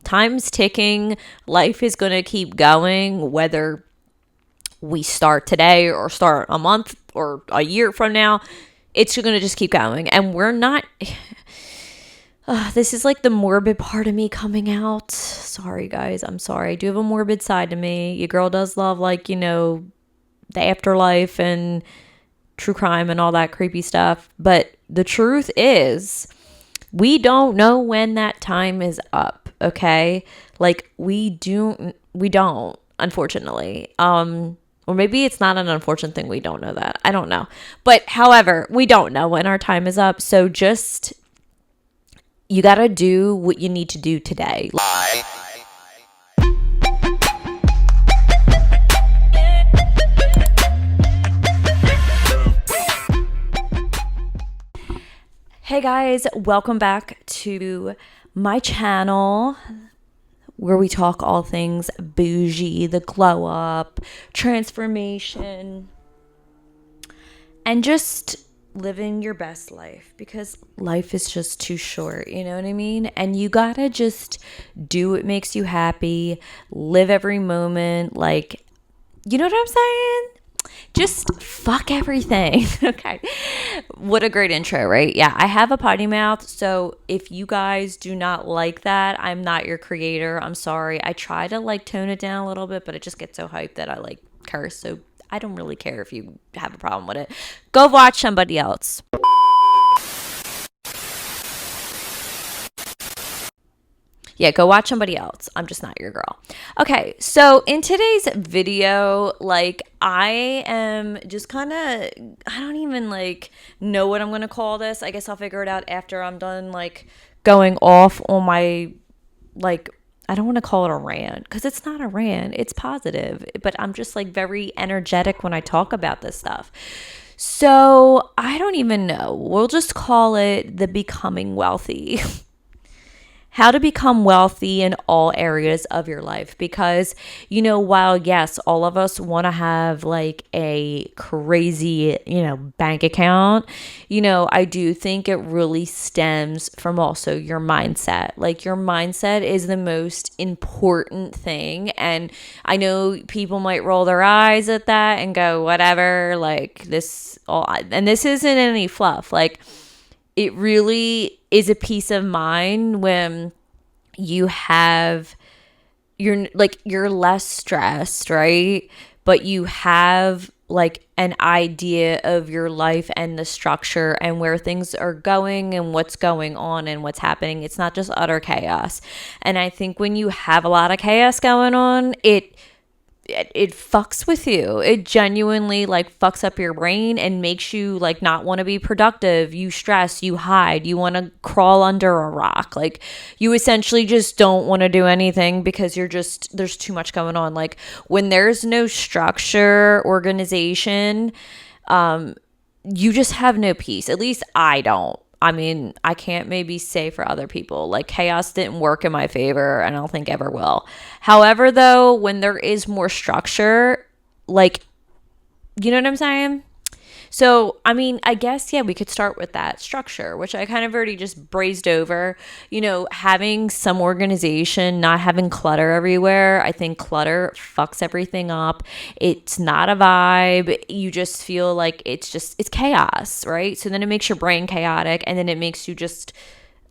time's ticking. Life is going to keep going, whether we start today or start a month or a year from now. It's going to just keep going. And we're not... this is like the morbid part of me coming out. Sorry, guys. I'm sorry. I do have a morbid side to me. Your girl does love, like, you know, the afterlife and true crime and all that creepy stuff. But the truth is, we don't know when that time is up, okay? Like, we don't, unfortunately. Or maybe it's not an unfortunate thing. We don't know that. I don't know. But however, we don't know when our time is up. So just, you got to do what you need to do today. Hey guys, welcome back to my channel where we talk all things bougie, the glow up, transformation, and just living your best life, because life is just too short, you know what I mean? And you gotta just do what makes you happy, live every moment, like, you know what I'm saying? Just fuck everything. Okay. What a great intro, right? Yeah, I have a potty mouth, so if you guys do not like that, I'm not your creator. I'm sorry. I try to like tone it down a little bit, but it just gets so hyped that I like curse. So I don't really care if you have a problem with it. Go watch somebody else. Yeah, go watch somebody else. I'm just not your girl. Okay, so in today's video, like, I am just kind of, I don't even, like, know what I'm going to call this. I guess I'll figure it out after I'm done, like, going off on my, like, I don't want to call it a rant, because it's not a rant. It's positive. But I'm just, like, very energetic when I talk about this stuff. So I don't even know. We'll just call it the becoming wealthy. How to become wealthy in all areas of your life. Because, you know, while yes, all of us want to have like a crazy, you know, bank account, you know, I do think it really stems from also your mindset. Like, your mindset is the most important thing. And I know people might roll their eyes at that and go, whatever, like this all, and this isn't any fluff. Like, it really is a peace of mind when you're less stressed, right? But you have like an idea of your life and the structure and where things are going and what's going on and what's happening. It's not just utter chaos. And I think when you have a lot of chaos going on, it fucks with you. It genuinely like fucks up your brain and makes you like not want to be productive. You stress, you hide, you want to crawl under a rock. Like, you essentially just don't want to do anything because there's too much going on. Like, when there's no structure, organization, you just have no peace. At least I don't. I mean, I can't maybe say for other people. Like, chaos didn't work in my favor, and I don't think ever will. However, though, when there is more structure, like, you know what I'm saying? So, I mean, I guess, yeah, we could start with that structure, which I kind of already just brazed over. You know, having some organization, not having clutter everywhere. I think clutter fucks everything up. It's not a vibe. You just feel like it's chaos, right? So then it makes your brain chaotic, and then it makes you just,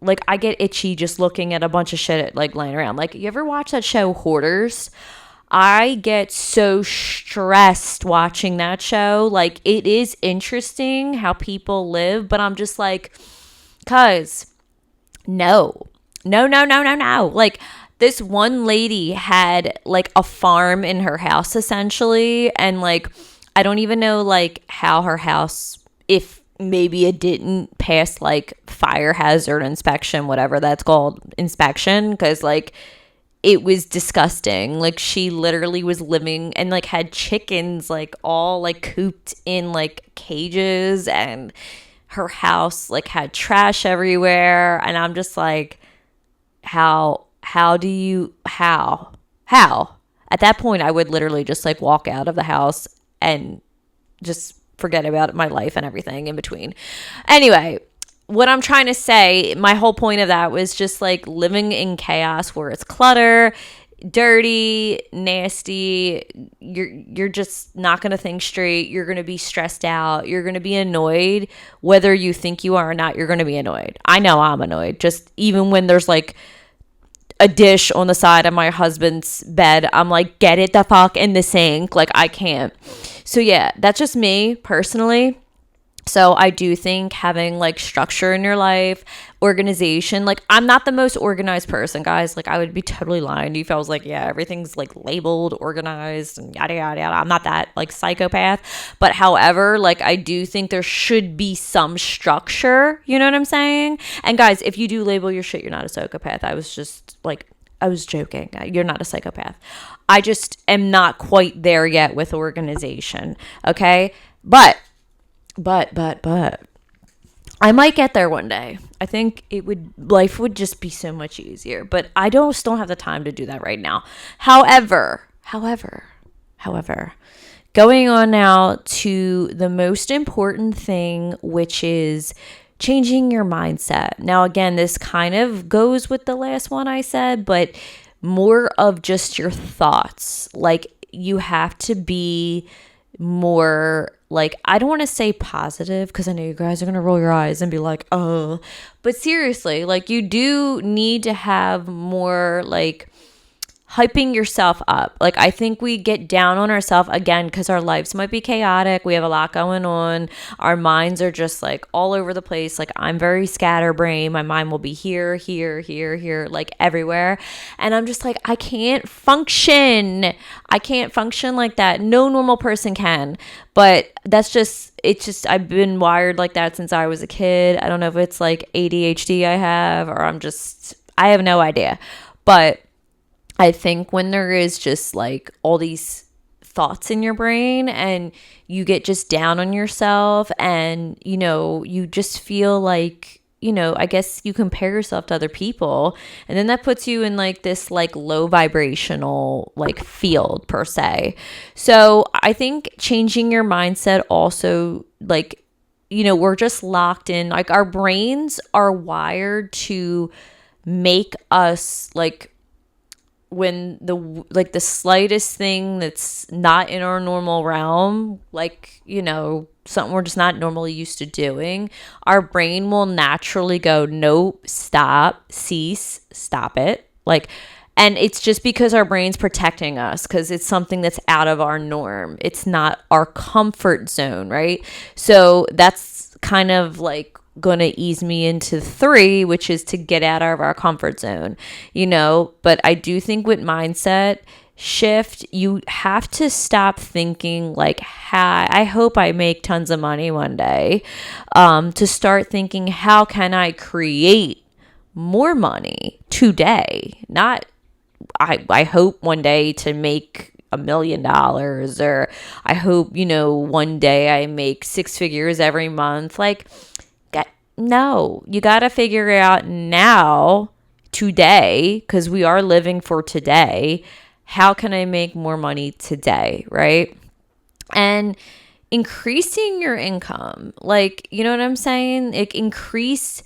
like, I get itchy just looking at a bunch of shit, like, laying around. Like, you ever watch that show Hoarders? I get so stressed watching that show. Like, it is interesting how people live, but I'm just like, cuz no. Like, this one lady had like a farm in her house essentially, and like, I don't even know like how her house, if maybe it didn't pass like fire hazard inspection, whatever that's called, inspection, because like, it was disgusting. Like, she literally was living and like had chickens like all like cooped in like cages, and her house like had trash everywhere. And I'm just like, how at that point I would literally just like walk out of the house and just forget about my life and everything in between. Anyway, what I'm trying to say, my whole point of that was just like living in chaos where it's clutter, dirty, nasty. You're just not going to think straight. You're going to be stressed out. You're going to be annoyed whether you think you are or not. You're going to be annoyed. I know I'm annoyed. Just even when there's like a dish on the side of my husband's bed, I'm like, get it the fuck in the sink. Like, I can't. So yeah, that's just me personally. So I do think having like structure in your life, organization, like I'm not the most organized person, guys. Like I would be totally lying to you if I was like, yeah, everything's like labeled, organized, and yada, yada, yada. I'm not that like psychopath. But however, like I do think there should be some structure. You know what I'm saying? And guys, if you do label your shit, you're not a psychopath. I was joking. You're not a psychopath. I just am not quite there yet with organization. Okay. But I might get there one day. I think life would just be so much easier, but I don't have the time to do that right now. However, going on now to the most important thing, which is changing your mindset. Now, again, this kind of goes with the last one I said, but more of just your thoughts. Like you have to be more like, I don't want to say positive because I know you guys are going to roll your eyes and be like, oh, but seriously, like you do need to have more like hyping yourself up. Like I think we get down on ourselves again because our lives might be chaotic. We have a lot going on. Our minds are just like all over the place. Like I'm very scatterbrained. My mind will be here, like everywhere. And I'm just like, I can't function. I can't function like that. No normal person can. But I've been wired like that since I was a kid. I don't know if it's like ADHD I have or I have no idea. But I think when there is just like all these thoughts in your brain and you get just down on yourself and, you know, you just feel like, you know, I guess you compare yourself to other people and then that puts you in like this like low vibrational like field per se. So I think changing your mindset also like, you know, we're just locked in, like our brains are wired to make us like, when the slightest thing that's not in our normal realm, like, you know, something we're just not normally used to doing, our brain will naturally go, nope, stop, cease, stop it. Like, and it's just because our brain's protecting us because it's something that's out of our norm. It's not our comfort zone, right? So that's kind of like going to ease me into 3, which is to get out of our comfort zone, you know. But I do think with mindset shift, you have to stop thinking like, I hope I make tons of money one day, to start thinking, how can I create more money today? Not, I hope one day to make $1 million, or I hope, you know, one day I make 6 figures every month. Like, no, you got to figure it out now, today, because we are living for today. How can I make more money today, right? And increasing your income, like, you know what I'm saying? Like, increase,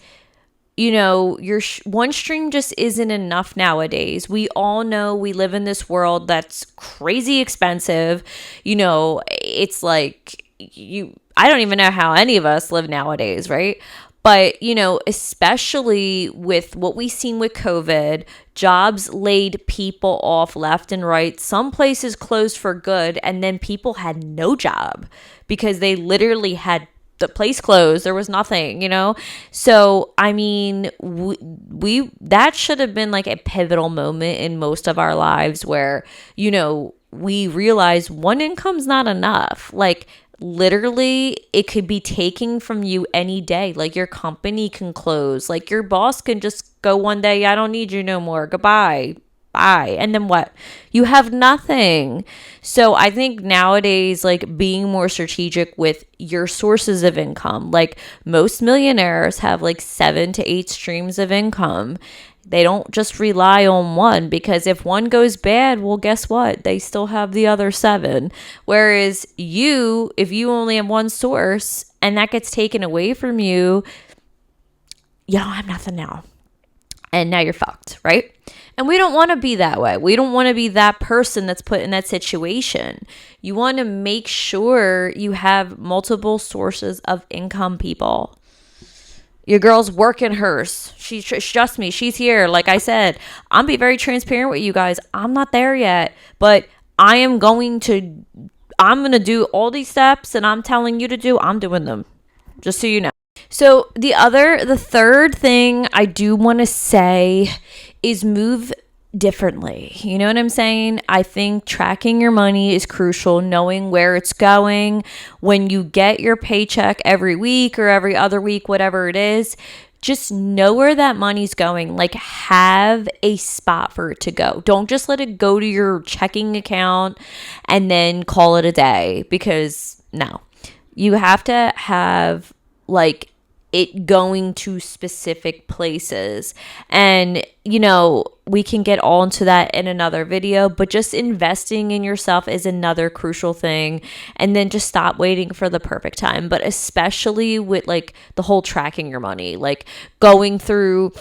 you know, your one stream just isn't enough nowadays. We all know we live in this world that's crazy expensive. You know, it's like I don't even know how any of us live nowadays, right? But, you know, especially with what we've seen with COVID, jobs laid people off left and right. Some places closed for good, and then people had no job because they literally had the place closed. There was nothing, you know? So, I mean, we that should have been like a pivotal moment in most of our lives where, you know, we realized one income's not enough. Like, literally, it could be taken from you any day. Like, your company can close. Like, your boss can just go one day, I don't need you no more. Goodbye. Bye. And then what? You have nothing. So I think nowadays, like, being more strategic with your sources of income. Like, most millionaires have like 7 to 8 streams of income. They don't just rely on one, because if one goes bad, well, guess what? They still have the other 7. Whereas if you only have one source and that gets taken away from you, you don't have nothing now. And now you're fucked, right? And we don't want to be that way. We don't want to be that person that's put in that situation. You want to make sure you have multiple sources of income, people. Your girl's working hers. She trust me, she's here. Like I said, I'm be very transparent with you guys. I'm not there yet, but I'm going to do all these steps and I'm telling you to do, I'm doing them. Just so you know. So the third thing I do want to say is move differently. You know what I'm saying? I think tracking your money is crucial, knowing where it's going. When you get your paycheck every week or every other week, whatever it is, just know where that money's going. Like, have a spot for it to go. Don't just let it go to your checking account and then call it a day, because no, you have to have like it going to specific places. And, you know, we can get all into that in another video, but just investing in yourself is another crucial thing. And then just stop waiting for the perfect time, but especially with like the whole tracking your money, like going through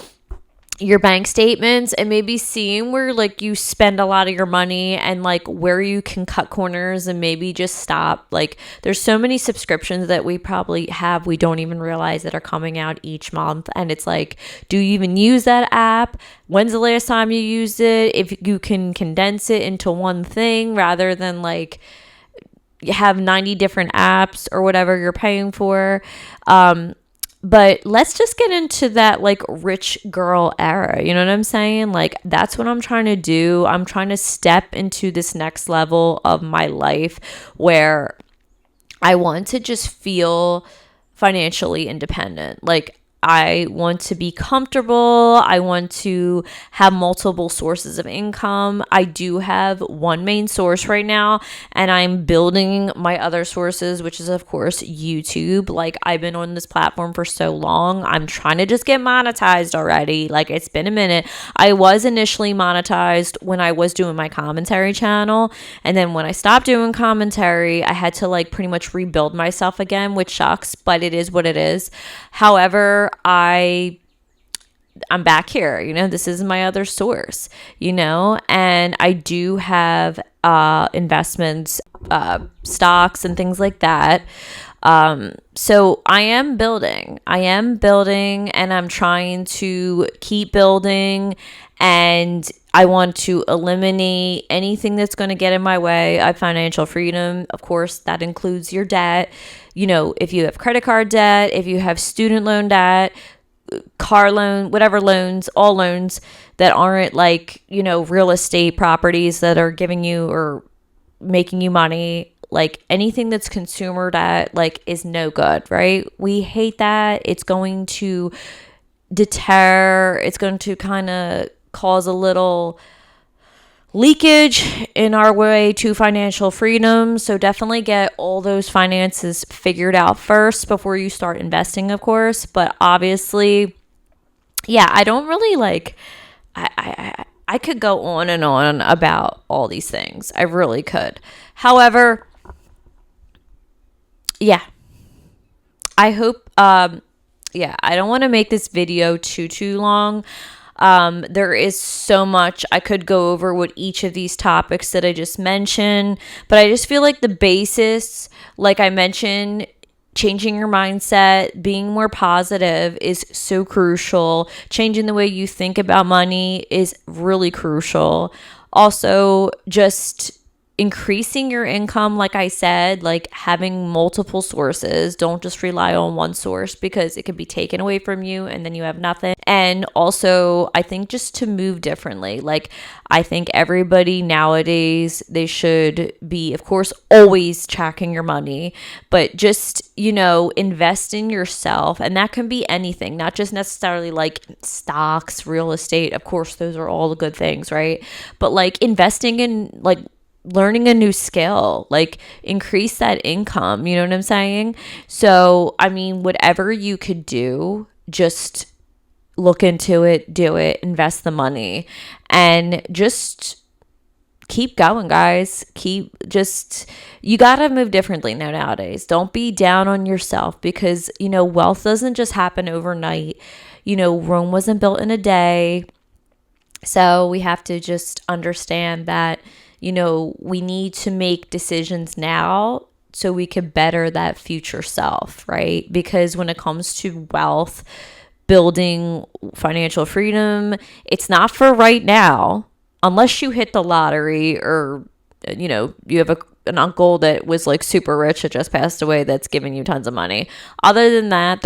your bank statements and maybe seeing where like you spend a lot of your money and like where you can cut corners and maybe just stop. Like, there's so many subscriptions that we probably have, we don't even realize, that are coming out each month. And it's like, do you even use that app? When's the last time you used it? If you can condense it into one thing rather than like you have 90 different apps or whatever you're paying for. But let's just get into that like rich girl era. You know what I'm saying? Like, that's what I'm trying to do. I'm trying to step into this next level of my life where I want to just feel financially independent. Like, I want to be comfortable. I want to have multiple sources of income. I do have one main source right now, and I'm building my other sources, which is, of course, YouTube. Like, I've been on this platform for so long. I'm trying to just get monetized already. Like, it's been a minute. I was initially monetized when I was doing my commentary channel. And then when I stopped doing commentary, I had to like pretty much rebuild myself again, which sucks, but it is what it is. However, I'm back here, you know, this is my other source, you know, and I do have investments, stocks and things like that. So I am building and I'm trying to keep building, and I want to eliminate anything that's going to get in my way of financial freedom. Of course, that includes your debt. You know, if you have credit card debt, if you have student loan debt, car loan, whatever loans, all loans that aren't like, you know, real estate properties that are giving you or making you money, like anything that's consumer debt, like, is no good, right? We hate that. It's going to deter, it's going to kind of cause a little leakage in our way to financial freedom. So definitely get all those finances figured out first before you start investing, of course. But obviously, yeah, I don't really like, I could go on and on about all these things. I really could. However, yeah, I hope, yeah, I don't want to make this video too long. There is so much I could go over with each of these topics that I just mentioned, but I just feel like the basis, like I mentioned, changing your mindset, being more positive is so crucial. Changing the way you think about money is really crucial. Also, just increasing your income, like I said, like having multiple sources. Don't just rely on one source, because it could be taken away from you and then you have nothing. And also, I think just to move differently. Like, I think everybody nowadays, they should be, of course, always tracking your money, but just, you know, invest in yourself. And that can be anything, not just necessarily like stocks, real estate. Of course, those are all the good things, right? But like investing in like learning a new skill, like increase that income, you know what I'm saying? So, I mean, whatever you could do, just look into it, do it, invest the money, and just keep going, guys. You got to move differently now nowadays. Don't be down on yourself because, wealth doesn't just happen overnight. Rome wasn't built in a day. So we have to just understand that, we need to make decisions now so we could better that future self, right? Because when it comes to wealth, building financial freedom, it's not for right now, unless you hit the lottery or, you have an uncle that was like super rich that just passed away that's giving you tons of money. Other than that,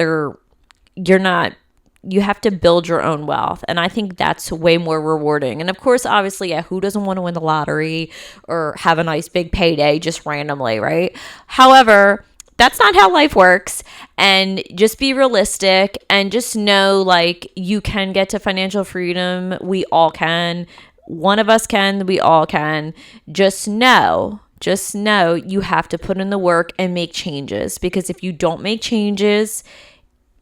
you have to build your own wealth. And I think that's way more rewarding. And of course, obviously, who doesn't want to win the lottery or have a nice big payday just randomly, right? However, that's not how life works. And just be realistic and just know, like, you can get to financial freedom. We all can. One of us can. We all can. Just know you have to put in the work and make changes. Because if you don't make changes,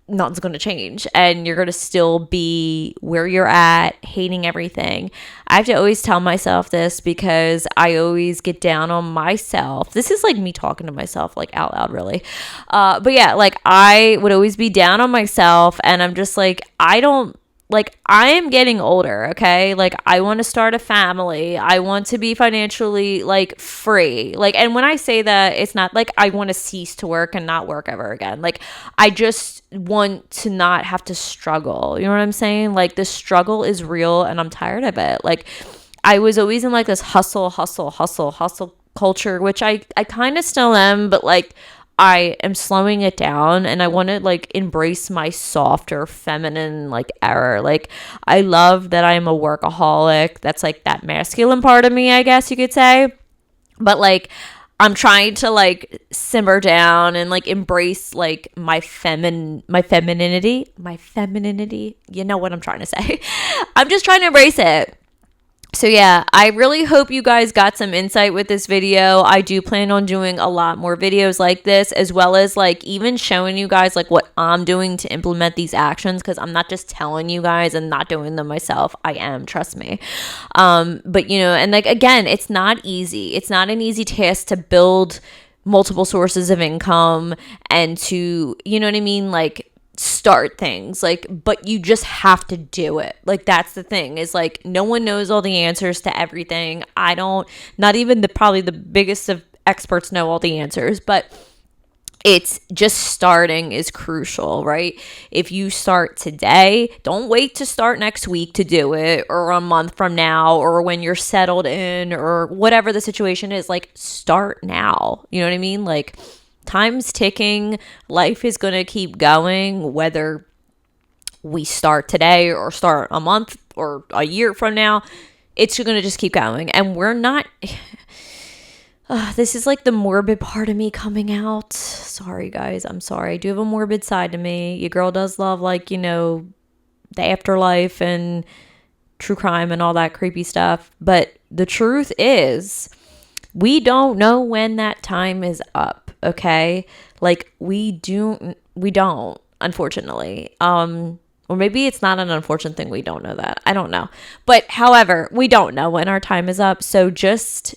nothing's going to change and you're going to still be where you're at, hating everything. I have to always tell myself this because I always get down on myself. This is like me talking to myself like out loud, really. But yeah, like I would always be down on myself and I'm just like, I am getting older, okay? Like, I want to start a family. I want to be financially, like, free. Like, and when I say that, it's not like I want to cease to work and not work ever again. Like, I just want to not have to struggle. You know what I'm saying? Like, the struggle is real and I'm tired of it. Like, I was always in, like, this hustle culture, which I kind of still am, but, like, I am slowing it down and I want to like embrace my softer feminine like era. Like I love that I'm a workaholic. That's like that masculine part of me, I guess you could say. But like I'm trying to like simmer down and like embrace like my femininity. You know what I'm trying to say. I'm just trying to embrace it. So yeah, I really hope you guys got some insight with this video. I do plan on doing a lot more videos like this, as well as like even showing you guys like what I'm doing to implement these actions, because I'm not just telling you guys and not doing them myself. I am, trust me. But and like again, it's not easy. It's not an easy task to build multiple sources of income and to, like start things, like, but you just have to do it. Like that's the thing, is like no one knows all the answers to everything. Not even probably the biggest of experts know all the answers, but it's just starting is crucial, right? If you start today, don't wait to start next week to do it, or a month from now, or when you're settled in, or whatever the situation is. Like start now. You know what I mean? Like time's ticking. Life is going to keep going, whether we start today or start a month or a year from now. It's going to just keep going. And we're not... this is like the morbid part of me coming out. Sorry, guys. I'm sorry. I do have a morbid side to me. Your girl does love, like, the afterlife and true crime and all that creepy stuff. But the truth is, we don't know when that time is up. Okay, like we don't, unfortunately. Or maybe it's not an unfortunate thing. We don't know that. I don't know. But however, we don't know when our time is up. So just,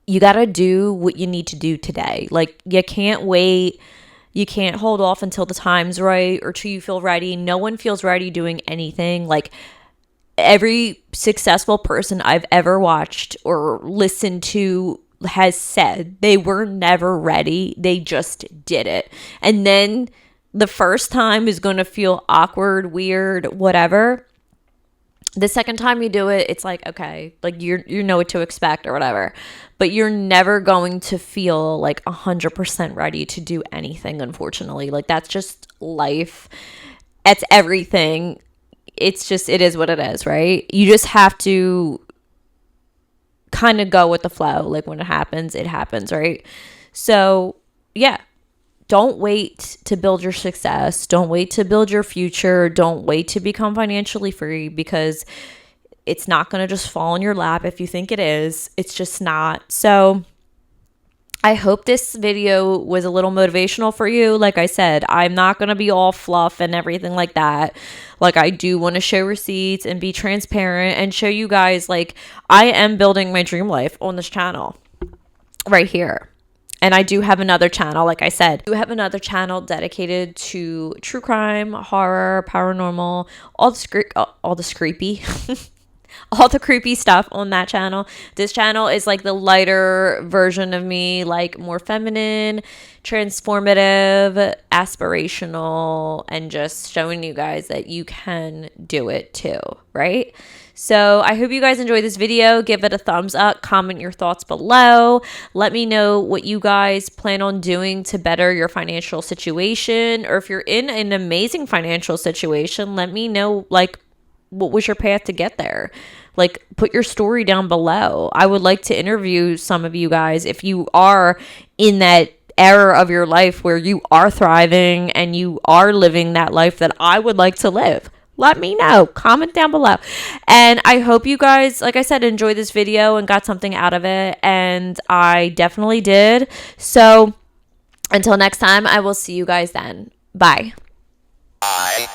you got to do what you need to do today. Like you can't wait. You can't hold off until the time's right or till you feel ready. No one feels ready doing anything. Like every successful person I've ever watched or listened to has said they were never ready. They just did it. And then the first time is going to feel awkward, weird, whatever. The second time you do it, it's like, okay, like you know what to expect or whatever. But you're never going to feel like 100% ready to do anything, unfortunately. Like that's just life. It's everything. It's just, it is what it is, right? You just have to kind of go with the flow. Like when it happens, right? So yeah, don't wait to build your success. Don't wait to build your future. Don't wait to become financially free, because it's not going to just fall in your lap if you think it is. It's just not. So I hope this video was a little motivational for you. Like I said, I'm not going to be all fluff and everything like that. Like, I do want to show receipts and be transparent and show you guys, like, I am building my dream life on this channel right here. And I do have another channel, like I said, I do have another channel dedicated to true crime, horror, paranormal, all the creepy all the creepy stuff on that channel. This channel is like the lighter version of me, like more feminine, transformative, aspirational, and just showing you guys that you can do it too, right? So I hope you guys enjoyed this video. Give it a thumbs up, comment your thoughts below. Let me know what you guys plan on doing to better your financial situation, or if you're in an amazing financial situation, let me know, like, what was your path to get there? Like, put your story down below. I would like to interview some of you guys if you are in that era of your life where you are thriving and you are living that life that I would like to live. Let me know. Comment down below. And I hope you guys, like I said, enjoyed this video and got something out of it. And I definitely did. So until next time, I will see you guys then. Bye. Bye.